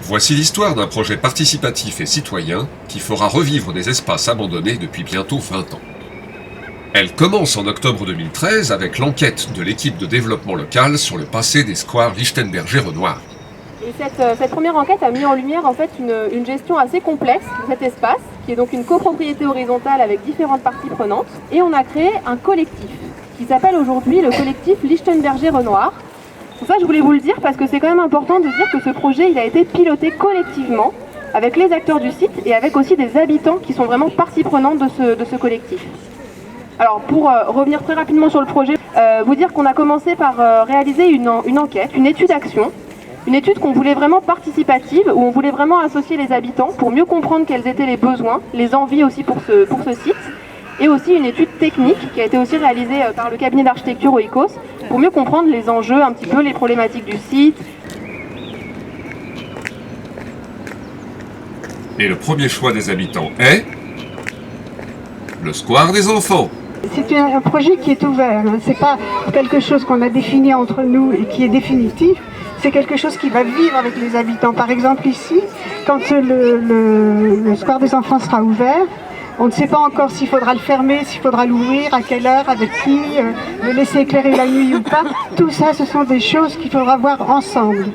Voici l'histoire d'un projet participatif et citoyen qui fera revivre des espaces abandonnés depuis bientôt 20 ans. Elle commence en octobre 2013 avec l'enquête de l'équipe de développement local sur le passé des squares Lichtenberger-Renoir. Et cette première enquête a mis en lumière en fait une gestion assez complexe de cet espace, qui est donc une copropriété horizontale avec différentes parties prenantes. Et on a créé un collectif qui s'appelle aujourd'hui le collectif Lichtenberger-Renoir. Pour ça, je voulais vous le dire parce que c'est quand même important de dire que ce projet il a été piloté collectivement avec les acteurs du site et avec aussi des habitants qui sont vraiment partie prenante de ce collectif. Alors pour revenir très rapidement sur le projet, vous dire qu'on a commencé par réaliser une enquête, une étude action, une étude qu'on voulait vraiment participative, où on voulait vraiment associer les habitants pour mieux comprendre quels étaient les besoins, les envies aussi pour ce site, et aussi une étude technique qui a été aussi réalisée par le cabinet d'architecture Oikos pour mieux comprendre les enjeux, un petit peu les problématiques du site. Et le premier choix des habitants est le square des enfants. C'est un projet qui est ouvert, c'est pas quelque chose qu'on a défini entre nous et qui est définitif, c'est quelque chose qui va vivre avec les habitants. Par exemple ici, quand le square des enfants sera ouvert, on ne sait pas encore s'il faudra le fermer, s'il faudra l'ouvrir, à quelle heure, avec qui, le laisser éclairer la nuit ou pas. Tout ça, ce sont des choses qu'il faudra voir ensemble.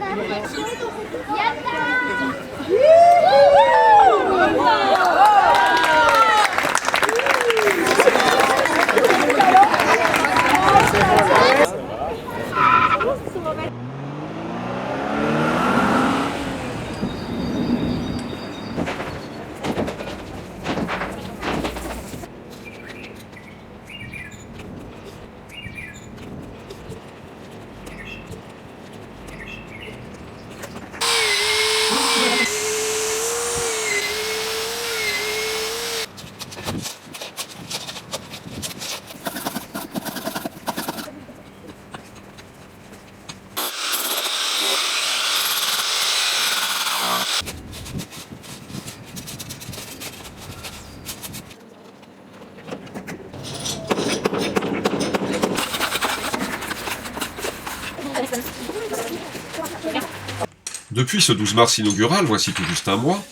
Depuis ce 12 mars inaugural, voici tout juste un mois,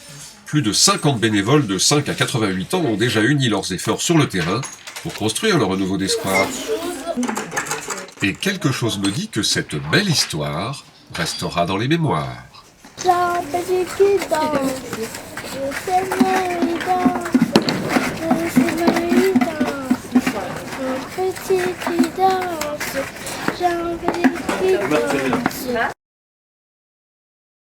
plus de 50 bénévoles de 5 à 88 ans ont déjà uni leurs efforts sur le terrain pour construire le renouveau des squares. Et quelque chose me dit que cette belle histoire restera dans les mémoires. J'ai envie de danser.